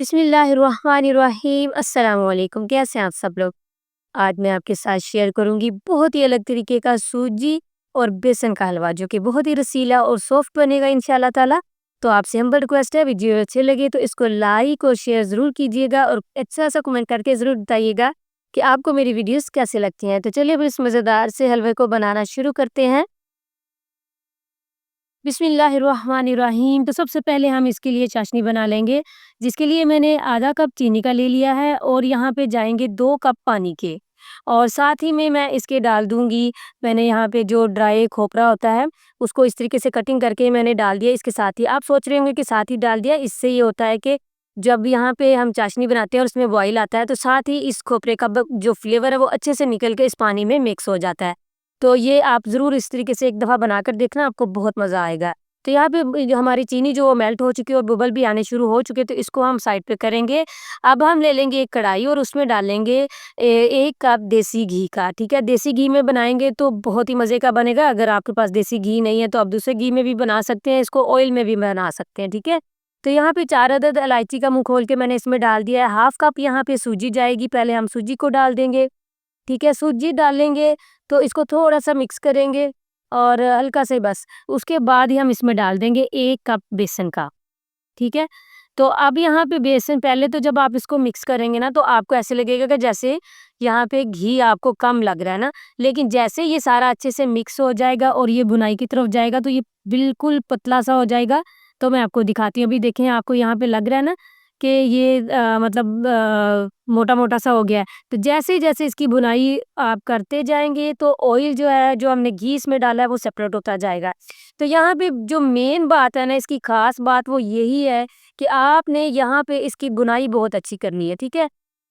बिस्मिल्लाहिर्रहमानिर्रहीम अस्सलाम वालेकुम। कैसे हैं आप सब लोग? आज मैं आपके साथ शेयर करूंगी बहुत ही अलग तरीके का सूजी और बेसन का हलवा जो कि बहुत ही रसीला और सॉफ्ट बनेगा इंशाल्लाह ताला। तो आपसे हम्बल रिक्वेस्ट है, वीडियो अच्छे लगे तो इसको लाइक और शेयर ज़रूर कीजिएगा और अच्छा सा कमेंट करके ज़रूर बताइएगा कि आपको मेरी वीडियोस कैसे लगती हैं। तो चलिए अब इस मज़ेदार से हलवे को बनाना शुरू करते हैं। बिस्मिल्लाहिर्रहमानिर्रहीम। तो सबसे पहले हम इसके लिए चाशनी बना लेंगे, जिसके लिए मैंने आधा कप चीनी का ले लिया है और यहाँ पे जाएँगे 2 कप पानी के। और साथ ही में मैं इसके डाल दूँगी, मैंने यहाँ पे जो ड्राई खोपरा होता है, उसको इस तरीके से कटिंग करके मैंने डाल दिया इसके साथ ही। आप सोच रहे होंगे कि साथ ही डाल दिया, इससे ये होता है कि जब यहाँ पे हम चाशनी बनाते हैं और उसमें बॉयल आता है, तो साथ ही इस खोपरे का जो फ्लेवर है वो अच्छे से निकल के इस पानी में मिक्स हो जाता है। तो ये आप ज़रूर इस तरीके से एक दफ़ा बनाकर देखना, आपको बहुत मज़ा आएगा। तो यहाँ पे जो हमारी चीनी जो मेल्ट हो चुकी है और बबल भी आने शुरू हो चुके हैं, तो इसको हम साइड पे करेंगे। अब हम ले लेंगे एक कढ़ाई और उसमें डालेंगे 1 कप देसी घी का, ठीक है? देसी घी में बनाएँगे तो बहुत ही मज़े का बनेगा। अगर आपके पास देसी घी नहीं है तो आप दूसरे घी में भी बना सकते हैं, इसको ऑयल में भी बना सकते हैं, ठीक है? तो यहाँ पे 4 अदद इलायची का मुँह खोल के मैंने इसमें डाल दिया है। हाफ़ कप यहाँ पे सूजी जाएगी, पहले हम सूजी को डाल देंगे। ठीक है, सूजी डालेंगे तो इसको थोड़ा-सा मिक्स करेंगे और हल्का से बस, उसके बाद ही हम इसमें डाल देंगे 1 कप बेसन का, ठीक है? तो अब यहाँ पे बेसन पहले तो जब आप इसको मिक्स करेंगे ना, तो आपको ऐसे लगेगा कि जैसे यहाँ पे घी आपको कम लग रहा है ना, लेकिन जैसे ये सारा अच्छे से मिक्स हो जाएगा और ये भुनाई की तरफ जाएगा, तो ये बिल्कुल पतला-सा हो जाएगा। तो मैं आपको दिखाती हूँ, अभी देखें आपको यहाँ पे लग रहा है ना कि ये मतलब मोटा-मोटा सा हो गया है। तो जैसे-जैसे इसकी भुनाई आप करते जाएँगे तो ऑयल जो है, जो हमने घी इसमें डाला है वो सेपरेट होता जाएगा। तो यहाँ पे जो मेन बात है ना, इसकी ख़ास बात वो यही है कि आपने यहाँ पे इसकी भुनाई बहुत अच्छी करनी है, ठीक है?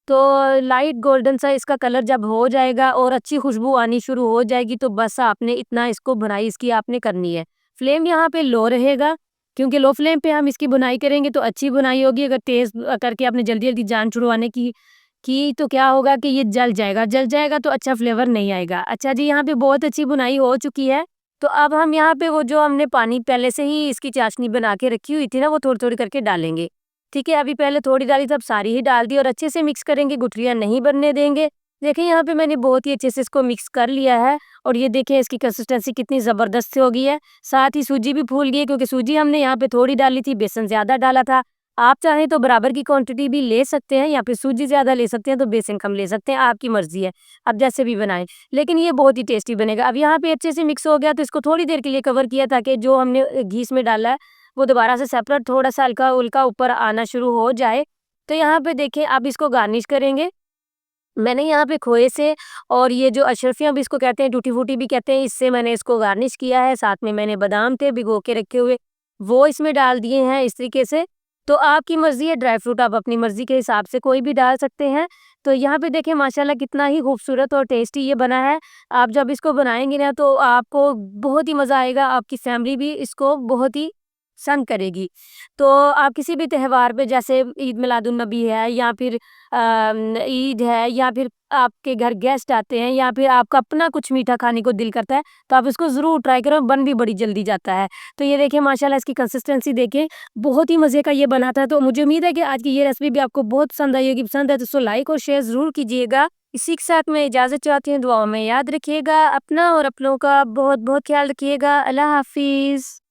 तो लाइट गोल्डन सा इसका कलर जब हो जाएगा और अच्छी खुशबू आनी शुरू हो जाएगी, तो बस आपने इतना इसको भुनाई इसकी आपने करनी है। फ्लेम यहाँ पे लो रहेगा, क्योंकि लो फ्लेम पे हम इसकी भुनाई करेंगे तो अच्छी भुनाई होगी। अगर तेज़ करके आपने जल्दी-जल्दी जान छुड़वाने की तो क्या होगा कि ये जल जाएगा तो अच्छा फ्लेवर नहीं आएगा। अच्छा जी, यहाँ पे बहुत अच्छी भुनाई हो चुकी है। तो अब हम यहाँ पे वो जो हमने पानी पहले से ही इसकी चाशनी बना के रखी हुई थी ना, वो थोड़ी-थोड़ी करके डालेंगे। ठीक है, अभी पहले थोड़ी डाली तब सारी ही डाल दी और अच्छे से मिक्स करेंगे, गुठलियाँ नहीं बनने देंगे। देखिए यहाँ पे मैंने बहुत ही अच्छे से इसको मिक्स कर लिया है और ये देखिए इसकी कंसिस्टेंसी कितनी ज़बरदस्त से हो गई है। साथ ही सूजी भी फूल गई है, क्योंकि सूजी हमने यहाँ पे थोड़ी डाली थी, बेसन ज़्यादा डाला था। आप चाहें तो बराबर की क्वांटिटी भी ले सकते हैं, या फिर सूजी ज़्यादा ले सकते हैं तो बेसन कम ले सकते हैं, आपकी मर्ज़ी है। आप जैसे भी बनाएँ, लेकिन ये बहुत ही टेस्टी बनेगा। अब यहाँ पे अच्छे से मिक्स हो गया तो इसको थोड़ी देर के लिए कवर किया, ताकि जो हमने घी इसमें डाला है वो दोबारा से सेपरेट थोड़ा-सा हल्का-फुल्का ऊपर आना शुरू हो जाए। तो यहाँ पे देखिए अब इसको गार्निश करेंगे। मैंने यहाँ पे खोए से और ये जो अशरफियाँ भी इसको कहते हैं, टूटी फ्रूटी भी कहते हैं, इससे मैंने इसको गार्निश किया है। साथ में मैंने बादाम थे भिगो के रखे हुए, वो इसमें डाल दिए हैं इस तरीके से। तो आपकी मर्ज़ी है, ड्राई फ्रूट आप अपनी मर्ज़ी के हिसाब से कोई भी डाल सकते हैं। तो यहाँ पे देखिए माशाल्लाह कितना ही खूबसूरत और टेस्टी ये बना है। आप जब इसको बनाएँगे ना तो आपको बहुत ही मज़ा आएगा, आपकी फैमिली भी इसको बहुत ही पसंद करेगी। तो आप किसी भी त्योहार पे, जैसे ईद मिलादुन्नबी है या फिर ईद है, या फिर आपके घर गेस्ट आते हैं, या फिर आपका अपना कुछ मीठा खाने को दिल करता है, तो आप इसको ज़रूर ट्राई करो, बन भी बड़ी जल्दी जाता है। तो ये देखिए माशाल्लाह इसकी कंसिस्टेंसी देखिए, बहुत ही मज़े का ये बना था। तो मुझे उम्मीद है कि आज की ये रेसिपी भी आपको बहुत पसंद आई होगी। पसंद है तो इसको लाइक और शेयर ज़रूर कीजिएगा। इसी के साथ मैं इजाज़त चाहती हूँ, दुआओं में याद रखिएगा अपना और अपनों का बहुत-बहुत ख़्याल रखिएगा। अल्लाह हाफ़िज़।